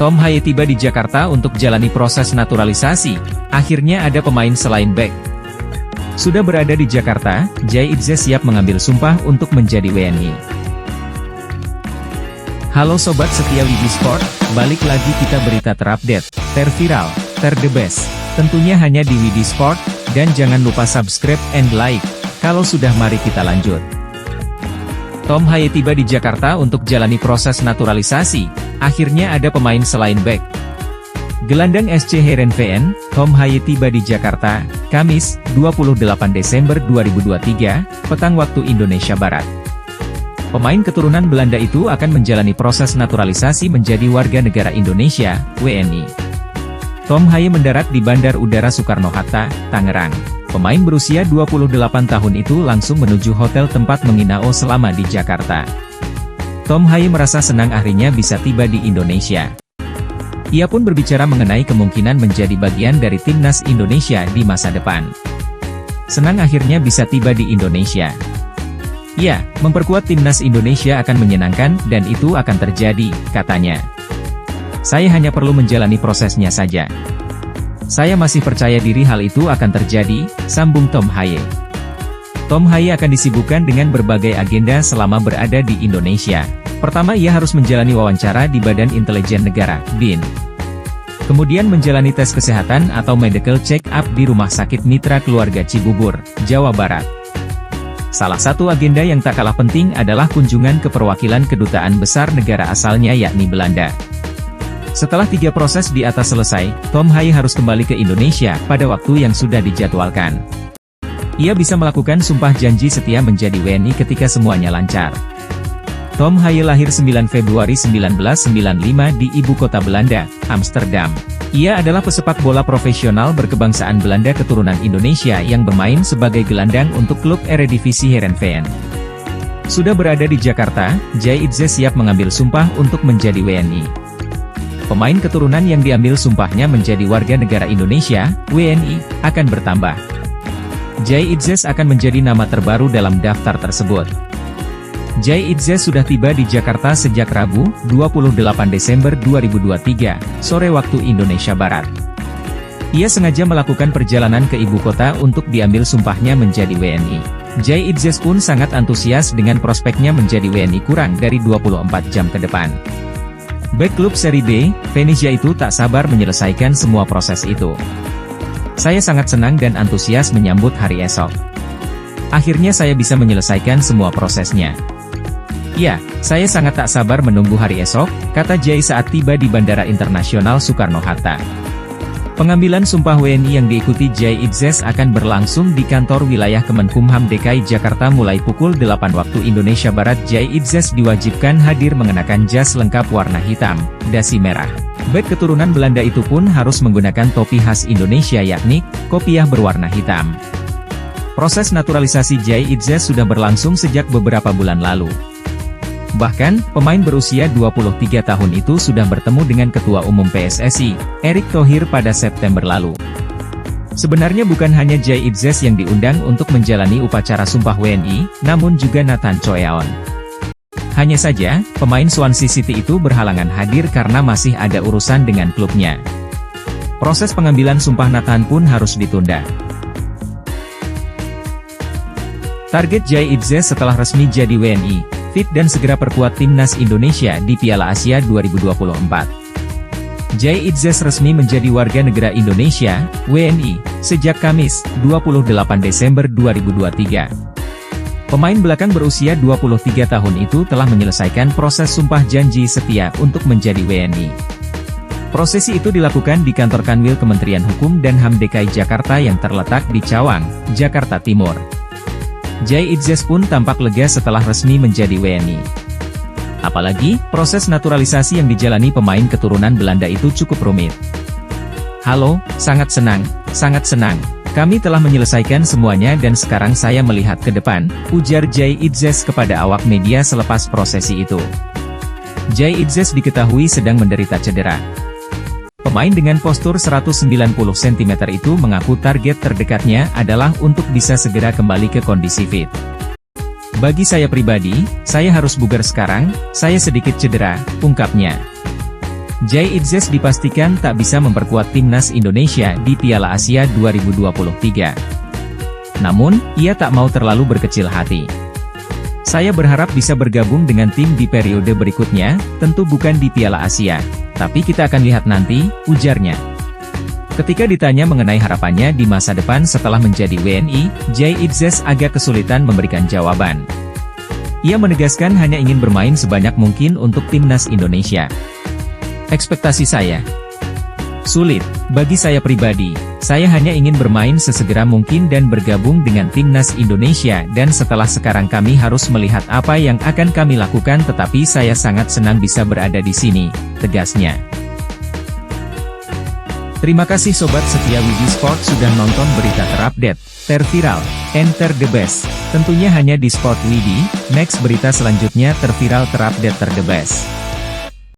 Tom Haye tiba di Jakarta untuk jalani proses naturalisasi. Akhirnya ada pemain selain bek. Sudah berada di Jakarta, Jay Itzé siap mengambil sumpah untuk menjadi WNI. Halo Sobat setia Widi Sport, balik lagi kita berita terupdate, terviral, the best. Tentunya hanya di Widi Sport, dan jangan lupa subscribe and like. Kalau sudah mari kita lanjut. Tom Haye tiba di Jakarta untuk jalani proses naturalisasi. Akhirnya ada pemain selain bek. Gelandang SC Heerenveen, Tom Haye tiba di Jakarta, Kamis, 28 Desember 2023, petang waktu Indonesia Barat. Pemain keturunan Belanda itu akan menjalani proses naturalisasi menjadi warga negara Indonesia, WNI. Tom Haye mendarat di Bandar Udara Soekarno-Hatta, Tangerang. Pemain berusia 28 tahun itu langsung menuju hotel tempat menginap selama di Jakarta. Tom Haye merasa senang akhirnya bisa tiba di Indonesia. Ia pun berbicara mengenai kemungkinan menjadi bagian dari timnas Indonesia di masa depan. Senang akhirnya bisa tiba di Indonesia. Ya, memperkuat timnas Indonesia akan menyenangkan dan itu akan terjadi, katanya. Saya hanya perlu menjalani prosesnya saja. Saya masih percaya diri hal itu akan terjadi, sambung Tom Haye. Tom Haye akan disibukkan dengan berbagai agenda selama berada di Indonesia. Pertama ia harus menjalani wawancara di Badan Intelijen Negara, BIN. Kemudian menjalani tes kesehatan atau medical check-up di Rumah Sakit Mitra Keluarga Cibubur, Jawa Barat. Salah satu agenda yang tak kalah penting adalah kunjungan ke perwakilan kedutaan besar negara asalnya yakni Belanda. Setelah 3 proses di atas selesai, Tom Haye harus kembali ke Indonesia pada waktu yang sudah dijadwalkan. Ia bisa melakukan sumpah janji setia menjadi WNI ketika semuanya lancar. Tom Haye lahir 9 Februari 1995 di ibu kota Belanda, Amsterdam. Ia adalah pesepak bola profesional berkebangsaan Belanda keturunan Indonesia yang bermain sebagai gelandang untuk klub Eredivisie Heerenveen. Sudah berada di Jakarta, Jay Itzé siap mengambil sumpah untuk menjadi WNI. Pemain keturunan yang diambil sumpahnya menjadi warga negara Indonesia, WNI, akan bertambah. Jay Itzé akan menjadi nama terbaru dalam daftar tersebut. Jay Itzé sudah tiba di Jakarta sejak Rabu, 28 Desember 2023, sore waktu Indonesia Barat. Ia sengaja melakukan perjalanan ke ibu kota untuk diambil sumpahnya menjadi WNI. Jay Itzé pun sangat antusias dengan prospeknya menjadi WNI kurang dari 24 jam ke depan. Bek klub Serie B, Venezia itu tak sabar menyelesaikan semua proses itu. Saya sangat senang dan antusias menyambut hari esok. Akhirnya saya bisa menyelesaikan semua prosesnya. Ya, saya sangat tak sabar menunggu hari esok, kata Jay saat tiba di Bandara Internasional Soekarno-Hatta. Pengambilan sumpah WNI yang diikuti Jay Itzé akan berlangsung di kantor wilayah Kemenkumham DKI Jakarta mulai pukul 8 waktu Indonesia Barat. Jay Itzé diwajibkan hadir mengenakan jas lengkap warna hitam, dasi merah. Bek keturunan Belanda itu pun harus menggunakan topi khas Indonesia yakni, kopiah berwarna hitam. Proses naturalisasi Jay Itzé sudah berlangsung sejak beberapa bulan lalu. Bahkan, pemain berusia 23 tahun itu sudah bertemu dengan Ketua Umum PSSI, Erick Thohir pada September lalu. Sebenarnya bukan hanya Jay Itzé yang diundang untuk menjalani upacara sumpah WNI, namun juga Nathan Choeon. Hanya saja, pemain Swansea City itu berhalangan hadir karena masih ada urusan dengan klubnya. Proses pengambilan sumpah Nathan pun harus ditunda. Target Jay Itzé setelah resmi jadi WNI, fit dan segera perkuat timnas Indonesia di Piala Asia 2024. Jay Itzé resmi menjadi warga negara Indonesia, WNI, sejak Kamis, 28 Desember 2023. Pemain belakang berusia 23 tahun itu telah menyelesaikan proses sumpah janji setia untuk menjadi WNI. Prosesi itu dilakukan di kantor Kanwil Kementerian Hukum dan HAM DKI Jakarta yang terletak di Cawang, Jakarta Timur. Jay Itzé pun tampak lega setelah resmi menjadi WNI. Apalagi, proses naturalisasi yang dijalani pemain keturunan Belanda itu cukup rumit. Halo, sangat senang, sangat senang. Kami telah menyelesaikan semuanya dan sekarang saya melihat ke depan, ujar Jay Itzé kepada awak media selepas prosesi itu. Jay Itzé diketahui sedang menderita cedera. Pemain dengan postur 190 cm itu mengaku target terdekatnya adalah untuk bisa segera kembali ke kondisi fit. Bagi saya pribadi, saya harus bugar sekarang, saya sedikit cedera, ungkapnya. Jay Itzes dipastikan tak bisa memperkuat timnas Indonesia di Piala Asia 2023. Namun, ia tak mau terlalu berkecil hati. "Saya berharap bisa bergabung dengan tim di periode berikutnya, tentu bukan di Piala Asia. Tapi kita akan lihat nanti," ujarnya. Ketika ditanya mengenai harapannya di masa depan setelah menjadi WNI, Jay Itzes agak kesulitan memberikan jawaban. Ia menegaskan hanya ingin bermain sebanyak mungkin untuk timnas Indonesia. "Ekspektasi saya sulit. Bagi saya pribadi, saya hanya ingin bermain sesegera mungkin dan bergabung dengan timnas Indonesia dan setelah sekarang kami harus melihat apa yang akan kami lakukan tetapi saya sangat senang bisa berada di sini," tegasnya. Terima kasih Sobat setia Widi Sport sudah nonton berita terupdate, terviral, and the best. Tentunya hanya di Sport Widi. Next berita selanjutnya terviral terupdate the best.